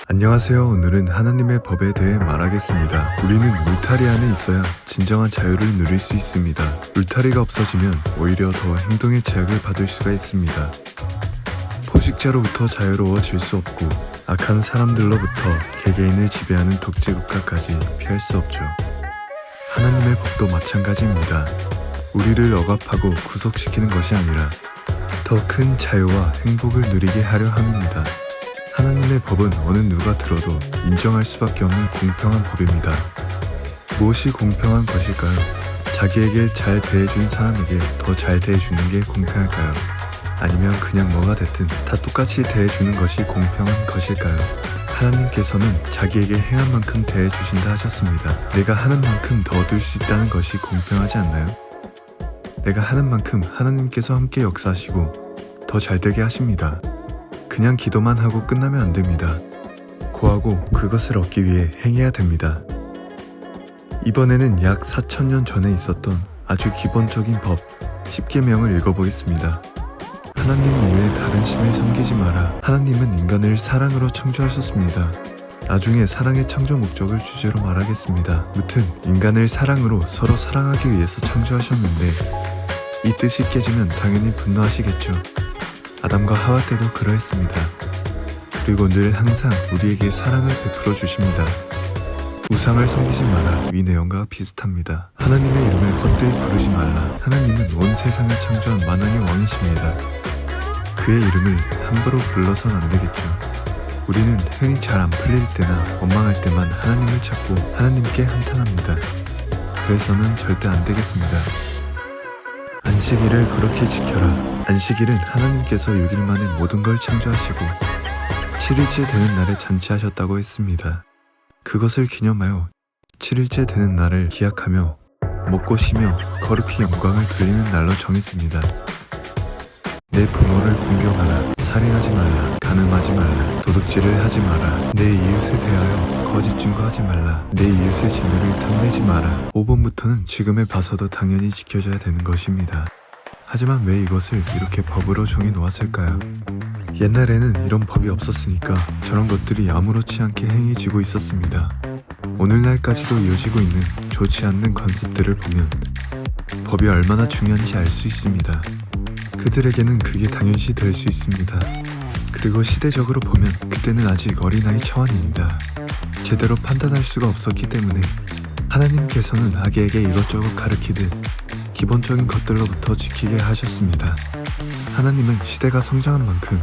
안녕하세요. 오늘은 하나님의 법에 대해 말하겠습니다. 우리는 울타리 안에 있어야 진정한 자유를 누릴 수 있습니다. 울타리가 없어지면 오히려 더 행동의 제약을 받을 수가 있습니다. 포식자로부터 자유로워질 수 없고 악한 사람들로부터 개개인을 지배하는 독재국가까지 피할 수 없죠. 하나님의 법도 마찬가지입니다. 우리를 억압하고 구속시키는 것이 아니라 더 큰 자유와 행복을 누리게 하려 함입니다. 하나님의 법은 어느 누가 들어도 인정할 수밖에 없는 공평한 법입니다. 무엇이 공평한 것일까요? 자기에게 잘 대해준 사람에게 더 잘 대해주는 게 공평할까요? 아니면 그냥 뭐가 됐든 다 똑같이 대해주는 것이 공평한 것일까요? 하나님께서는 자기에게 행한 만큼 대해주신다 하셨습니다. 내가 하는 만큼 더 얻을 수 있다는 것이 공평하지 않나요? 내가 하는 만큼 하나님께서 함께 역사하시고 더 잘되게 하십니다. 그냥 기도만 하고 끝나면 안 됩니다. 구하고 그것을 얻기 위해 행해야 됩니다. 이번에는 약 4000년 전에 있었던 아주 기본적인 법 10계명을 읽어보겠습니다. 하나님 외에 다른 신을 섬기지 마라. 하나님은 인간을 사랑으로 창조하셨습니다. 나중에 사랑의 창조 목적을 주제로 말하겠습니다. 무튼 인간을 사랑으로 서로 사랑하기 위해서 창조하셨는데 이 뜻이 깨지면 당연히 분노하시겠죠. 아담과 하와 때도 그러했습니다. 그리고 늘 항상 우리에게 사랑을 베풀어 주십니다. 우상을 섬기지 마라. 위 내용과 비슷합니다. 하나님의 이름을 헛되이 부르지 말라. 하나님은 온 세상을 창조한 만왕의 왕이십니다. 그의 이름을 함부로 불러선 안 되겠죠. 우리는 흔히 잘 안 풀릴 때나 원망할 때만 하나님을 찾고 하나님께 한탄합니다. 그래서는 절대 안 되겠습니다. 안식일을 거룩히 지켜라. 안식일은 하나님께서 6일 만에 모든 걸 창조하시고 7일째 되는 날에 잔치하셨다고 했습니다. 그것을 기념하여 7일째 되는 날을 기약하며 먹고 쉬며 거룩히 영광을 돌리는 날로 정했습니다. 내 부모를 공경하라. 살인하지 말라. 간음하지 말라. 도둑질을 하지 마라. 내 이웃에 대하여 거짓 증거하지 말라. 내 이웃의 재물을 탐내지 마라. 5번부터는 지금에 봐서도 당연히 지켜져야 되는 것입니다. 하지만 왜 이것을 이렇게 법으로 정해 놓았을까요? 옛날에는 이런 법이 없었으니까 저런 것들이 아무렇지 않게 행해지고 있었습니다. 오늘날까지도 이어지고 있는 좋지 않는 관습들을 보면 법이 얼마나 중요한지 알 수 있습니다. 그들에게는 그게 당연시 될 수 있습니다. 그리고 시대적으로 보면 그때는 아직 어린아이 처원입니다. 제대로 판단할 수가 없었기 때문에 하나님께서는 아기에게 이것저것 가르치듯 기본적인 것들로부터 지키게 하셨습니다. 하나님은 시대가 성장한 만큼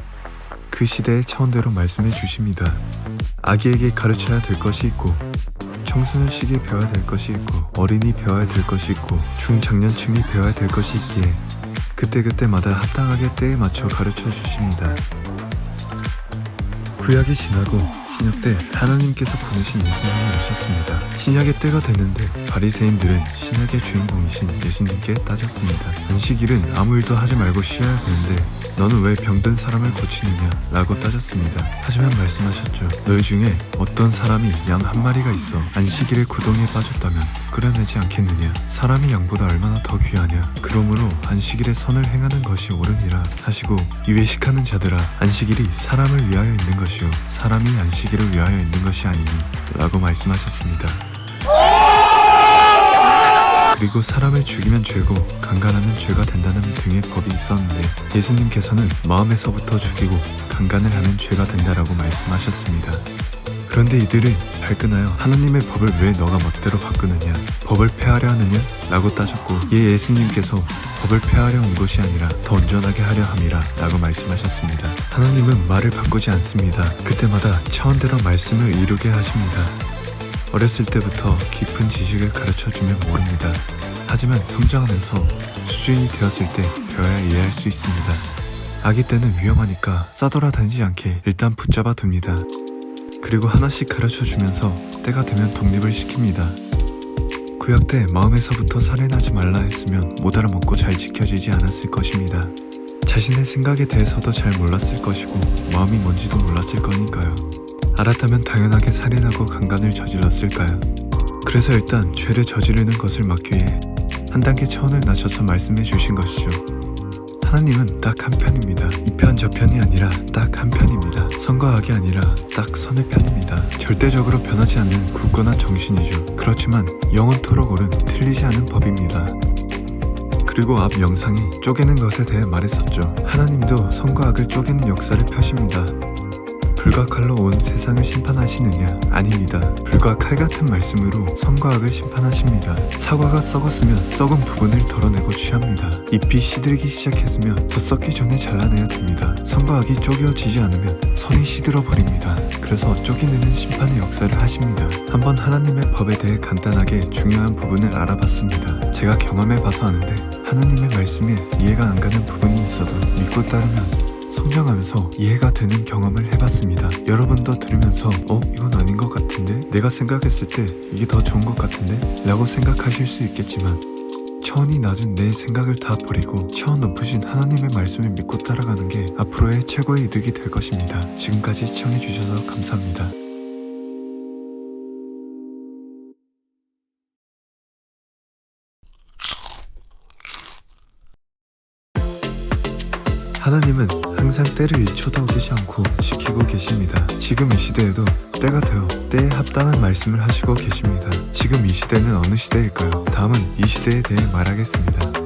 그 시대의 차원대로 말씀해 주십니다. 아기에게 가르쳐야 될 것이 있고 청소년 시기에 배워야 될 것이 있고 어린이 배워야 될 것이 있고 중장년층이 배워야 될 것이 있기에 그때그때마다 합당하게 때에 맞춰 가르쳐 주십니다. 구약이 지나고 신약 때 하나님께서 보내신 예수님이 오셨습니다. 신약의 때가 됐는데 바리새인들은 신약의 주인공이신 예수님께 따졌습니다. 안식일은 아무 일도 하지 말고 쉬어야 되는데 너는 왜 병든 사람을 고치느냐 라고 따졌습니다. 하지만 말씀하셨죠. 너희 중에 어떤 사람이 양 한 마리가 있어 안식일에 구덩이에 빠졌다면 끌어내지 않겠느냐. 사람이 양보다 얼마나 더 귀하냐. 그러므로 안식일에 선을 행하는 것이 옳으니라 하시고 이 외식하는 자들아 안식일이 사람을 위하여 있는 것이요 사람이 안식일을 위하여 있는 것이 아니니 라고 말씀하셨습니다. 그리고 사람을 죽이면 죄고 강간하면 죄가 된다는 등의 법이 있었는데 예수님께서는 마음에서부터 죽이고 강간을 하면 죄가 된다라고 말씀하셨습니다. 그런데 이들은 발끈하여 하나님의 법을 왜 너가 멋대로 바꾸느냐, 법을 폐하려 하느냐 라고 따졌고 이에 예수님께서 법을 폐하려 온 것이 아니라 더 온전하게 하려 함이라 라고 말씀하셨습니다. 하나님은 말을 바꾸지 않습니다. 그때마다 차원대로 말씀을 이루게 하십니다. 어렸을 때부터 깊은 지식을 가르쳐주면 모릅니다. 하지만 성장하면서 수준이 되었을 때 배워야 이해할 수 있습니다. 아기 때는 위험하니까 싸돌아다니지 않게 일단 붙잡아 둡니다. 그리고 하나씩 가르쳐주면서 때가 되면 독립을 시킵니다. 구약 때 마음에서부터 살인하지 말라 했으면 못 알아먹고 잘 지켜지지 않았을 것입니다. 자신의 생각에 대해서도 잘 몰랐을 것이고 마음이 뭔지도 몰랐을 거니까요. 알았다면 당연하게 살인하고 강간을 저질렀을까요? 그래서 일단 죄를 저지르는 것을 막기 위해 한 단계 차원을 낮춰서 말씀해 주신 것이죠. 하나님은 딱 한 편입니다. 이편 저편이 아니라 딱 한 편입니다. 선과 악이 아니라 딱 선의 편입니다. 절대적으로 변하지 않는 굳건한 정신이죠. 그렇지만 영원토록 옳은 틀리지 않은 법입니다. 그리고 앞 영상이 쪼개는 것에 대해 말했었죠. 하나님도 선과 악을 쪼개는 역사를 펴십니다. 불과 칼로 온 세상을 심판하시느냐? 아닙니다. 불과 칼 같은 말씀으로 선과 악을 심판하십니다. 사과가 썩었으면 썩은 부분을 덜어내고 취합니다. 잎이 시들기 시작했으면 더 썩기 전에 잘라내야 됩니다. 선과 악이 쪼개어지지 않으면 선이 시들어 버립니다. 그래서 쪼개내는 심판의 역사를 하십니다. 한번 하나님의 법에 대해 간단하게 중요한 부분을 알아봤습니다. 제가 경험해봐서 아는데 하나님의 말씀에 이해가 안 가는 부분이 있어도 믿고 따르면 성장하면서 이해가 되는 경험을 해봤습니다. 여러분도 들으면서 이건 아닌 것 같은데? 내가 생각했을 때 이게 더 좋은 것 같은데? 라고 생각하실 수 있겠지만 차원이 낮은 내 생각을 다 버리고 차원 높으신 하나님의 말씀을 믿고 따라가는 게 앞으로의 최고의 이득이 될 것입니다. 지금까지 시청해주셔서 감사합니다. 하나님은 항상 때를 잃혀도 오지 않고 지키고 계십니다. 지금 이 시대에도 때가 되어 때에 합당한 말씀을 하시고 계십니다. 지금 이 시대는 어느 시대일까요? 다음은 이 시대에 대해 말하겠습니다.